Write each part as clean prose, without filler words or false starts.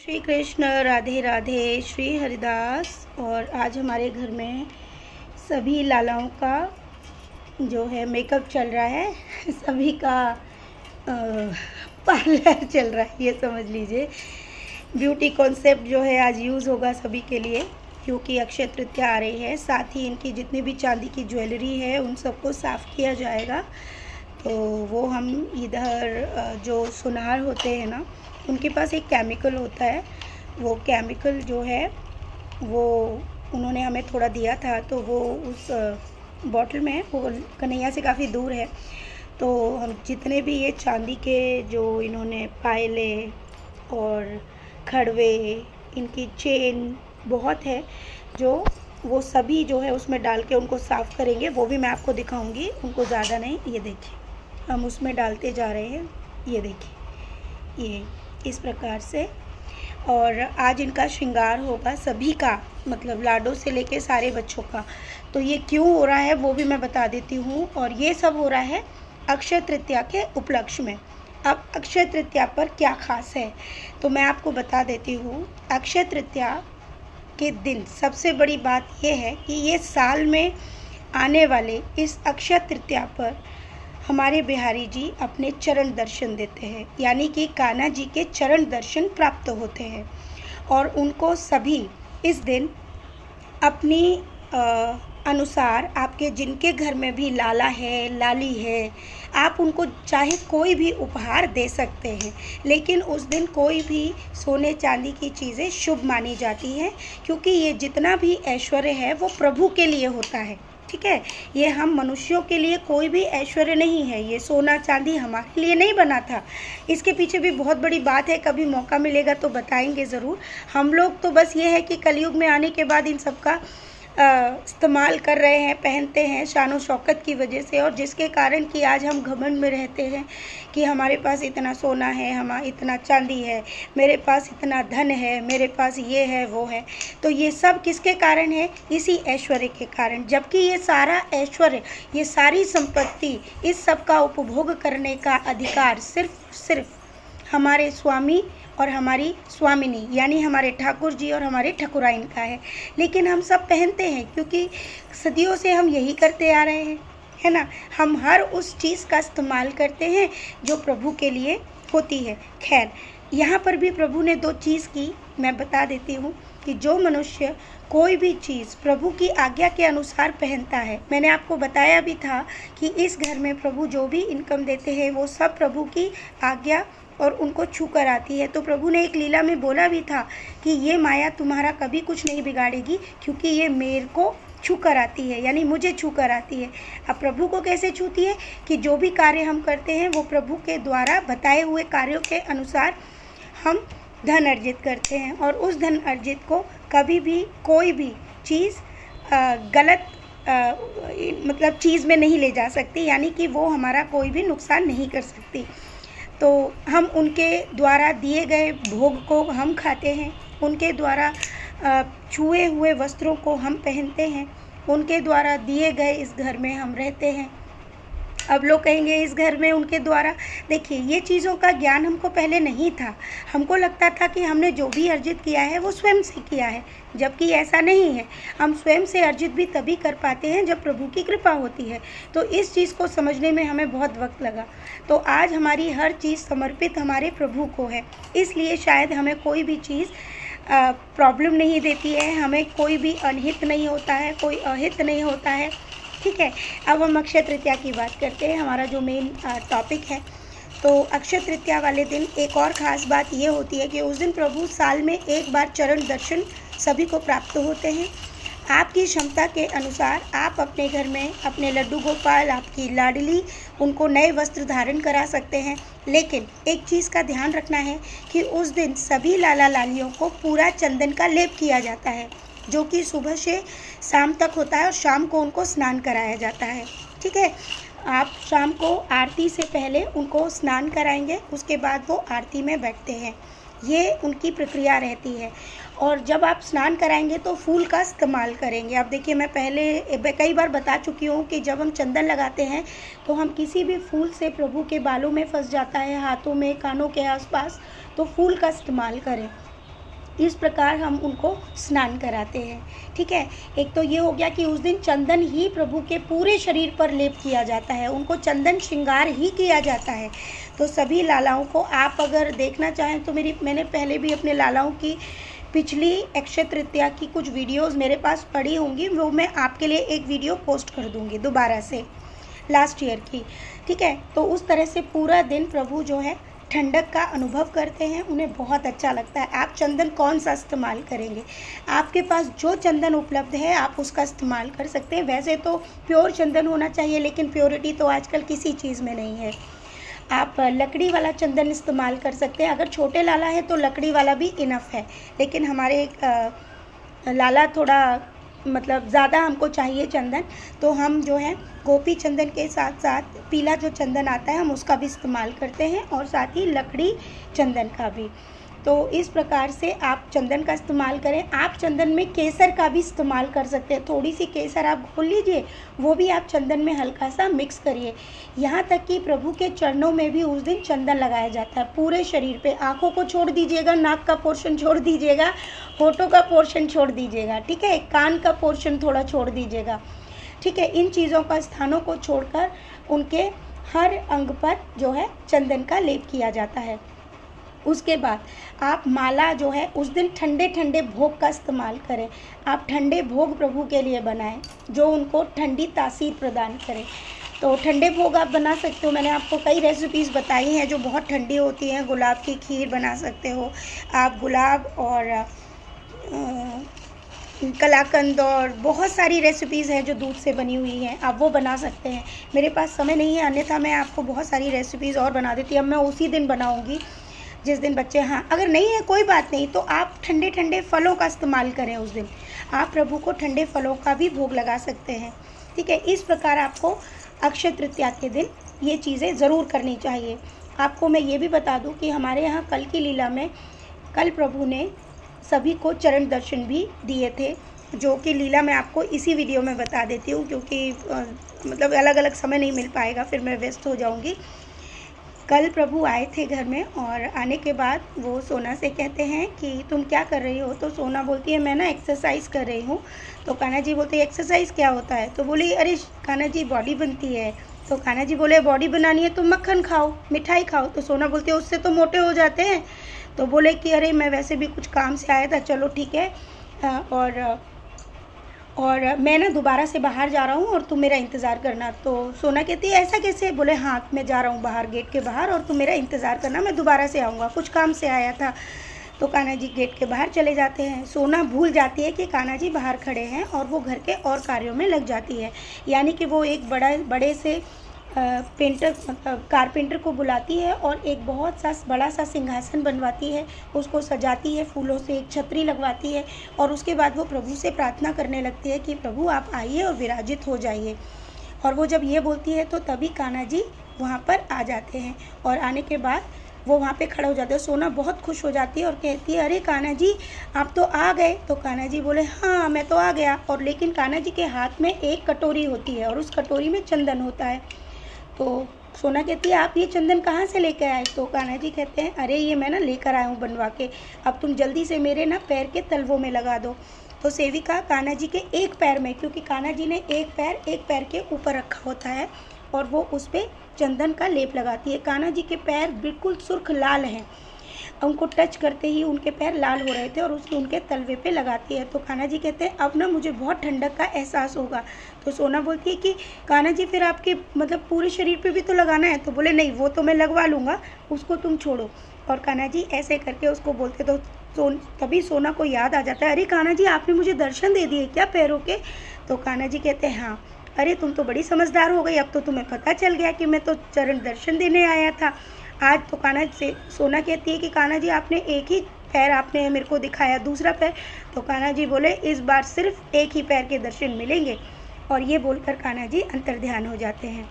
श्री कृष्ण, राधे राधे, श्री हरिदास। और आज हमारे घर में सभी लालाओं का जो है मेकअप चल रहा है। सभी का पार्लर चल रहा है, ये समझ लीजिए। ब्यूटी कॉन्सेप्ट जो है आज यूज़ होगा सभी के लिए, क्योंकि अक्षय तृतीया आ रही है। साथ ही इनकी जितनी भी चांदी की ज्वेलरी है उन सबको साफ़ किया जाएगा। तो वो हम इधर जो सुनार होते हैं ना, उनके पास एक केमिकल होता है। वो केमिकल जो है वो उन्होंने हमें थोड़ा दिया था, तो वो उस बॉटल में, वो कन्हैया से काफ़ी दूर है। तो हम जितने भी ये चांदी के जो इन्होंने पायले और खड़वे, इनकी चेन बहुत है, जो वो सभी जो है उसमें डाल के उनको साफ़ करेंगे। वो भी मैं आपको दिखाऊंगी, उनको ज़्यादा नहीं। ये देखिए, हम उसमें डालते जा रहे हैं। ये देखिए, ये इस प्रकार से। और आज इनका श्रृंगार होगा सभी का, मतलब लाडो से लेके सारे बच्चों का। तो ये क्यों हो रहा है वो भी मैं बता देती हूँ। और ये सब हो रहा है अक्षय तृतीया के उपलक्ष्य में। अब अक्षय तृतीया पर क्या खास है तो मैं आपको बता देती हूँ। अक्षय तृतीया के दिन सबसे बड़ी बात यह है कि ये साल में आने वाले इस अक्षय तृतीया पर हमारे बिहारी जी अपने चरण दर्शन देते हैं, यानी कि कान्हा जी के चरण दर्शन प्राप्त होते हैं। और उनको सभी इस दिन अपनी अनुसार, आपके जिनके घर में भी लाला है, लाली है, आप उनको चाहे कोई भी उपहार दे सकते हैं। लेकिन उस दिन कोई भी सोने चांदी की चीज़ें शुभ मानी जाती हैं, क्योंकि ये जितना भी ऐश्वर्य है वो प्रभु के लिए होता है। ठीक है, ये हम मनुष्यों के लिए कोई भी ऐश्वर्य नहीं है। ये सोना चांदी हमारे लिए नहीं बना था। इसके पीछे भी बहुत बड़ी बात है, कभी मौका मिलेगा तो बताएंगे ज़रूर। हम लोग तो बस ये है कि कलयुग में आने के बाद इन सब का इस्तेमाल कर रहे हैं, पहनते हैं शानो शौकत की वजह से। और जिसके कारण कि आज हम घमंड में रहते हैं कि हमारे पास इतना सोना है, हमारा इतना चांदी है, मेरे पास इतना धन है, मेरे पास ये है वो है। तो ये सब किसके कारण है? इसी ऐश्वर्य के कारण। जबकि ये सारा ऐश्वर्य, ये सारी संपत्ति, इस सब का उपभोग करने का अधिकार सिर्फ हमारे स्वामी और हमारी स्वामिनी, यानी हमारे ठाकुर जी और हमारे ठकुराइन का है। लेकिन हम सब पहनते हैं, क्योंकि सदियों से हम यही करते आ रहे हैं, है ना। हम हर उस चीज़ का इस्तेमाल करते हैं जो प्रभु के लिए होती है। खैर, यहाँ पर भी प्रभु ने दो चीज़ की, मैं बता देती हूँ कि जो मनुष्य कोई भी चीज़ प्रभु की आज्ञा के अनुसार पहनता है, मैंने आपको बताया भी था कि इस घर में प्रभु जो भी इनकम देते हैं वो सब प्रभु की आज्ञा और उनको छू कर आती है। तो प्रभु ने एक लीला में बोला भी था कि ये माया तुम्हारा कभी कुछ नहीं बिगाड़ेगी, क्योंकि ये मेरे को छू कर आती है, यानी मुझे छू कर आती है। अब प्रभु को कैसे छूती है? कि जो भी कार्य हम करते हैं वो प्रभु के द्वारा बताए हुए कार्यों के अनुसार हम धन अर्जित करते हैं। और उस धन अर्जित को कभी भी कोई भी चीज़ गलत मतलब चीज़ में नहीं ले जा सकती, यानी कि वो हमारा कोई भी नुकसान नहीं कर सकती। तो हम उनके द्वारा दिए गए भोग को हम खाते हैं, उनके द्वारा छुए हुए वस्त्रों को हम पहनते हैं, उनके द्वारा दिए गए इस घर में हम रहते हैं। अब लोग कहेंगे इस घर में उनके द्वारा, देखिए ये चीज़ों का ज्ञान हमको पहले नहीं था। हमको लगता था कि हमने जो भी अर्जित किया है वो स्वयं से किया है, जबकि ऐसा नहीं है। हम स्वयं से अर्जित भी तभी कर पाते हैं जब प्रभु की कृपा होती है। तो इस चीज़ को समझने में हमें बहुत वक्त लगा। तो आज हमारी हर चीज़ समर्पित हमारे प्रभु को है, इसलिए शायद हमें कोई भी चीज़ प्रॉब्लम नहीं देती है, हमें कोई भी अनहित नहीं होता है, कोई अहित नहीं होता है। ठीक है, अब हम अक्षय तृतीया की बात करते हैं, हमारा जो मेन टॉपिक है। तो अक्षय तृतीया वाले दिन एक और ख़ास बात ये होती है कि उस दिन प्रभु साल में एक बार चरण दर्शन सभी को प्राप्त होते हैं। आपकी क्षमता के अनुसार आप अपने घर में अपने लड्डू गोपाल, आपकी लाडली, उनको नए वस्त्र धारण करा सकते हैं। लेकिन एक चीज़ का ध्यान रखना है कि उस दिन सभी लाला लालियों को पूरा चंदन का लेप किया जाता है, जो कि सुबह से शाम तक होता है, और शाम को उनको स्नान कराया जाता है। ठीक है, आप शाम को आरती से पहले उनको स्नान कराएंगे, उसके बाद वो आरती में बैठते हैं। ये उनकी प्रक्रिया रहती है। और जब आप स्नान कराएंगे तो फूल का इस्तेमाल करेंगे। आप देखिए, मैं पहले कई बार बता चुकी हूँ कि जब हम चंदन लगाते हैं तो हम किसी भी फूल से प्रभु के बालों में फंस जाता है, हाथों में, कानों के आसपास, तो फूल का इस्तेमाल करें। इस प्रकार हम उनको स्नान कराते हैं। ठीक है, एक तो ये हो गया कि उस दिन चंदन ही प्रभु के पूरे शरीर पर लेप किया जाता है, उनको चंदन श्रृंगार ही किया जाता है। तो सभी लालाओं को आप अगर देखना चाहें तो मैंने पहले भी अपने लालाओं की पिछली अक्षय तृतीया की कुछ वीडियोस मेरे पास पड़ी होंगी, वो मैं आपके लिए एक वीडियो पोस्ट कर दूंगी दोबारा से लास्ट ईयर की। ठीक है, तो उस तरह से पूरा दिन प्रभु जो है ठंडक का अनुभव करते हैं, उन्हें बहुत अच्छा लगता है। आप चंदन कौन सा इस्तेमाल करेंगे, आपके पास जो चंदन उपलब्ध है आप उसका इस्तेमाल कर सकते हैं। वैसे तो प्योर चंदन होना चाहिए, लेकिन प्योरिटी तो आजकल किसी चीज़ में नहीं है। आप लकड़ी वाला चंदन इस्तेमाल कर सकते हैं। अगर छोटे लाला है तो लकड़ी वाला भी इनफ है, लेकिन हमारे लाला थोड़ा मतलब ज़्यादा हमको चाहिए चंदन, तो हम जो है गोपी चंदन के साथ साथ पीला जो चंदन आता है हम उसका भी इस्तेमाल करते हैं, और साथ ही लकड़ी चंदन का भी। तो इस प्रकार से आप चंदन का इस्तेमाल करें। आप चंदन में केसर का भी इस्तेमाल कर सकते हैं, थोड़ी सी केसर आप घोल लीजिए, वो भी आप चंदन में हल्का सा मिक्स करिए। यहाँ तक कि प्रभु के चरणों में भी उस दिन चंदन लगाया जाता है, पूरे शरीर पे। आँखों को छोड़ दीजिएगा, नाक का पोर्शन छोड़ दीजिएगा, होठों का पोर्शन छोड़ दीजिएगा, ठीक है, कान का पोर्शन थोड़ा छोड़ दीजिएगा। ठीक है, इन चीज़ों का स्थानों को छोड़कर उनके हर अंग पर जो है चंदन का लेप किया जाता है। उसके बाद आप माला जो है उस दिन ठंडे ठंडे भोग का इस्तेमाल करें। आप ठंडे भोग प्रभु के लिए बनाएं जो उनको ठंडी तासीर प्रदान करें। तो ठंडे भोग आप बना सकते हो, मैंने आपको कई रेसिपीज़ बताई हैं जो बहुत ठंडी होती हैं। गुलाब की खीर बना सकते हो आप, गुलाब और कलाकंद, और बहुत सारी रेसिपीज़ हैं जो दूध से बनी हुई हैं, आप वो बना सकते हैं। मेरे पास समय नहीं है, अन्यथा मैं आपको बहुत सारी रेसिपीज़ और बना देती। अब मैं उसी दिन बनाऊंगी जिस दिन बच्चे, हाँ अगर नहीं है कोई बात नहीं, तो आप ठंडे ठंडे फलों का इस्तेमाल करें। उस दिन आप प्रभु को ठंडे फलों का भी भोग लगा सकते हैं। ठीक है, इस प्रकार आपको अक्षय तृतीया के दिन ये चीज़ें ज़रूर करनी चाहिए। आपको मैं ये भी बता दूं कि हमारे यहाँ कल की लीला में कल प्रभु ने सभी को चरण दर्शन भी दिए थे, जो कि लीला मैं आपको इसी वीडियो में बता देती हूँ, क्योंकि मतलब अलग अलग समय नहीं मिल पाएगा, फिर मैं व्यस्त हो जाऊँगी। कल प्रभु आए थे घर में, और आने के बाद वो सोना से कहते हैं कि तुम क्या कर रही हो। तो सोना बोलती है मैं ना एक्सरसाइज कर रही हूँ। तो कान्हा जी बोलते हैं एक्सरसाइज क्या होता है। तो बोली अरे कान्हा जी बॉडी बनती है। तो कान्हा जी बोले बॉडी बनानी है तो मक्खन खाओ, मिठाई खाओ। तो सोना बोलती है उससे तो मोटे हो जाते हैं। तो बोले कि अरे मैं वैसे भी कुछ काम से आया था, चलो ठीक है, और मैं ना दोबारा से बाहर जा रहा हूँ और तुम मेरा इंतज़ार करना। तो सोना कहती है ऐसा कैसे। बोले हाँ मैं जा रहा हूँ बाहर, गेट के बाहर, और तुम मेरा इंतज़ार करना, मैं दोबारा से आऊँगा, कुछ काम से आया था। तो कान्हा जी गेट के बाहर चले जाते हैं। सोना भूल जाती है कि कान्हा जी बाहर खड़े हैं, और वो घर के और कार्यों में लग जाती है। यानी कि वो एक बड़े से कारपेंटर को बुलाती है और एक बहुत सा बड़ा सा सिंहासन बनवाती है, उसको सजाती है, फूलों से एक छतरी लगवाती है, और उसके बाद वो प्रभु से प्रार्थना करने लगती है कि प्रभु आप आइए और विराजित हो जाइए। और वो जब ये बोलती है तो तभी कान्हा जी वहाँ पर आ जाते हैं, और आने के बाद वो वहाँ पे खड़ा हो जाते हैं। सोना बहुत खुश हो जाती है और कहती है अरे कान्हा जी आप तो आ गए। तो कान्हा जी बोले हाँ मैं तो आ गया। और लेकिन कान्हा जी के हाथ में एक कटोरी होती है और उस कटोरी में चंदन होता है। तो सोना कहती है आप ये चंदन कहाँ से लेकर आए। तो कान्हा जी कहते हैं अरे ये मैं ना लेकर आया हूँ बनवा के, अब तुम जल्दी से मेरे ना पैर के तलवों में लगा दो। तो सेविका कान्हा जी के एक पैर में, क्योंकि कान्हा जी ने एक पैर के ऊपर रखा होता है, और वो उस पर चंदन का लेप लगाती है। कान्हा जी के पैर बिल्कुल सुर्ख लाल हैं, उनको टच करते ही उनके पैर लाल हो रहे थे, और उसको उनके तलवे पे लगाती है। तो कान्हा जी कहते हैं अब ना मुझे बहुत ठंडक का एहसास होगा। तो सोना बोलती है कि कान्हा जी फिर आपके मतलब पूरे शरीर पे भी तो लगाना है। तो बोले नहीं वो तो मैं लगवा लूँगा, उसको तुम छोड़ो। और कान्हा जी ऐसे करके उसको बोलते, तो तभी सोना को याद आ जाता है अरे कान्हा जी आपने मुझे दर्शन दे दिए क्या पैरों के। तो कान्हा जी कहते हैं हाँ, अरे तुम तो बड़ी समझदार हो गई, अब तो तुम्हें पता चल गया कि मैं तो चरण दर्शन देने आया था आज। तो कान्हा से सोना कहती है कि कान्हा जी आपने एक ही पैर आपने मेरे को दिखाया, दूसरा पैर। तो कान्हा जी बोले इस बार सिर्फ एक ही पैर के दर्शन मिलेंगे, और ये बोलकर कान्हा जी अंतर्ध्यान हो जाते हैं।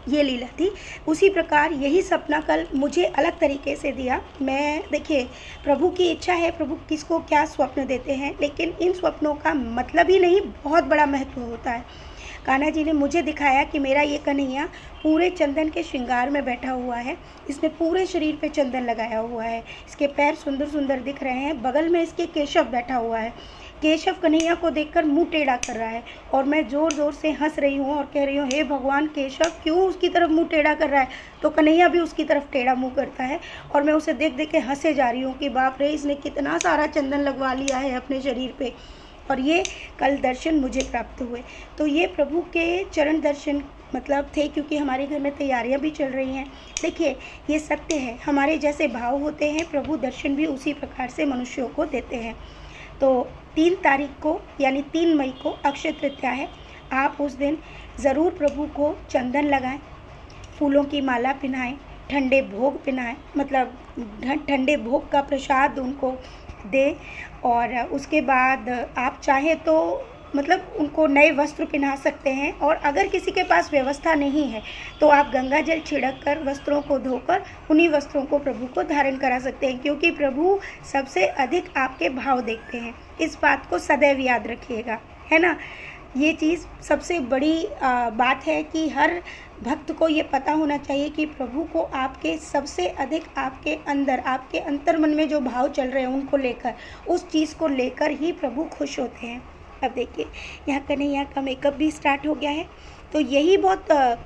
ये लीला थी। उसी प्रकार यही सपना कल मुझे अलग तरीके से दिया। मैं देखिए प्रभु की इच्छा है, प्रभु किसको क्या स्वप्न देते हैं, लेकिन इन स्वप्नों का मतलब ही नहीं बहुत बड़ा महत्व होता है। कान्हा जी ने मुझे दिखाया कि मेरा ये कन्हैया पूरे चंदन के श्रृंगार में बैठा हुआ है। इसने पूरे शरीर पे चंदन लगाया हुआ है, इसके पैर सुंदर सुंदर दिख रहे हैं, बगल में इसके केशव बैठा हुआ है। केशव कन्हैया को देखकर मुंह टेढ़ा कर रहा है और मैं ज़ोर ज़ोर से हंस रही हूँ और कह रही हूँ, हे भगवान, केशव क्यों उसकी तरफ मुंह टेढ़ा कर रहा है? तो कन्हैया भी उसकी तरफ टेढ़ा मुंह करता है और मैं उसे देख देख के हंसे जा रही हूँ कि बाप रे, इसने कितना सारा चंदन लगवा लिया है अपने शरीर पे। और ये कल दर्शन मुझे प्राप्त हुए। तो ये प्रभु के चरण दर्शन मतलब थे, क्योंकि हमारे घर में तैयारियां भी चल रही हैं। देखिए, ये सत्य है, हमारे जैसे भाव होते हैं, प्रभु दर्शन भी उसी प्रकार से मनुष्यों को देते हैं। तो 3 तारीख को यानी 3 मई को अक्षय तृतीया है। आप उस दिन ज़रूर प्रभु को चंदन लगाएं, फूलों की माला पहनाएं, ठंडे भोग पहनाएं, मतलब ठंडे भोग का प्रसाद उनको दे। और उसके बाद आप चाहे तो मतलब उनको नए वस्त्र पहना सकते हैं। और अगर किसी के पास व्यवस्था नहीं है तो आप गंगा जल छिड़क कर वस्त्रों को धोकर उन्हीं वस्त्रों को प्रभु को धारण करा सकते हैं, क्योंकि प्रभु सबसे अधिक आपके भाव देखते हैं। इस बात को सदैव याद रखिएगा, है ना। ये चीज़ सबसे बड़ी बात है कि हर भक्त को ये पता होना चाहिए कि प्रभु को आपके सबसे अधिक आपके अंदर, आपके अंतर्मन में जो भाव चल रहे हैं उनको लेकर, उस चीज़ को लेकर ही प्रभु खुश होते हैं। अब देखिए, यहाँ कन्हैया का मेकअप भी स्टार्ट हो गया है। तो यही बहुत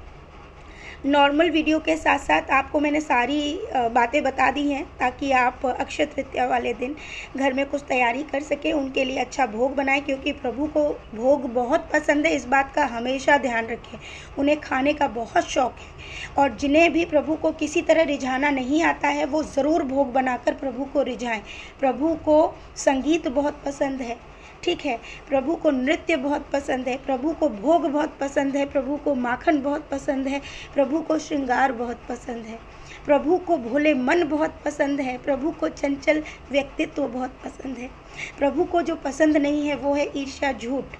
नॉर्मल वीडियो के साथ साथ आपको मैंने सारी बातें बता दी हैं, ताकि आप अक्षय तृतीया वाले दिन घर में कुछ तैयारी कर सकें, उनके लिए अच्छा भोग बनाएं, क्योंकि प्रभु को भोग बहुत पसंद है। इस बात का हमेशा ध्यान रखें, उन्हें खाने का बहुत शौक़ है। और जिन्हें भी प्रभु को किसी तरह रिझाना नहीं आता है, वो ज़रूर भोग बनाकर प्रभु को रिझाएं। प्रभु को संगीत बहुत पसंद है, ठीक है, प्रभु को नृत्य बहुत पसंद है, प्रभु को भोग बहुत पसंद है, प्रभु को माखन बहुत पसंद है, प्रभु को श्रृंगार बहुत पसंद है, प्रभु को भोले मन बहुत पसंद है, प्रभु को चंचल व्यक्तित्व बहुत पसंद है। प्रभु को जो पसंद नहीं है वो है ईर्ष्या, झूठ,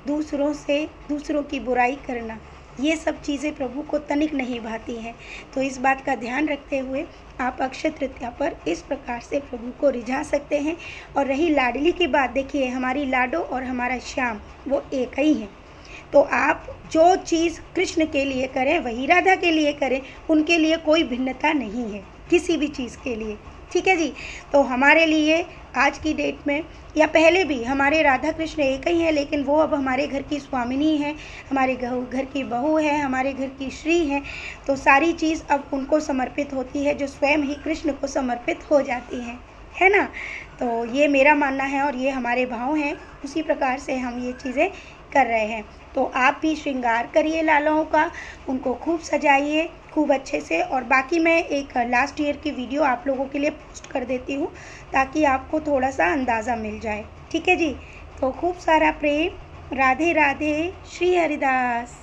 दूसरों की बुराई करना। ये सब चीज़ें प्रभु को तनिक नहीं भाती हैं। तो इस बात का ध्यान रखते हुए आप अक्षय तृतीया पर इस प्रकार से प्रभु को रिझा सकते हैं। और रही लाडली की बात, देखिए, हमारी लाडो और हमारा श्याम वो एक ही हैं। तो आप जो चीज़ कृष्ण के लिए करें वही राधा के लिए करें, उनके लिए कोई भिन्नता नहीं है किसी भी चीज़ के लिए, ठीक है जी। तो हमारे लिए आज की डेट में या पहले भी हमारे राधा कृष्ण एक ही हैं, लेकिन वो अब हमारे घर की स्वामिनी है, हमारे घर की बहू है, हमारे घर की श्री है। तो सारी चीज़ अब उनको समर्पित होती है, जो स्वयं ही कृष्ण को समर्पित हो जाती हैं, है ना। तो ये मेरा मानना है और ये हमारे भाव हैं, उसी प्रकार से हम ये चीज़ें कर रहे हैं। तो आप भी श्रृंगार करिए लालाओं का, उनको खूब सजाइए खूब अच्छे से। और बाकी मैं एक लास्ट ईयर की वीडियो आप लोगों के लिए पोस्ट कर देती हूँ, ताकि आपको थोड़ा सा अंदाज़ा मिल जाए, ठीक है जी। तो खूब सारा प्रेम, राधे राधे, श्री हरिदास।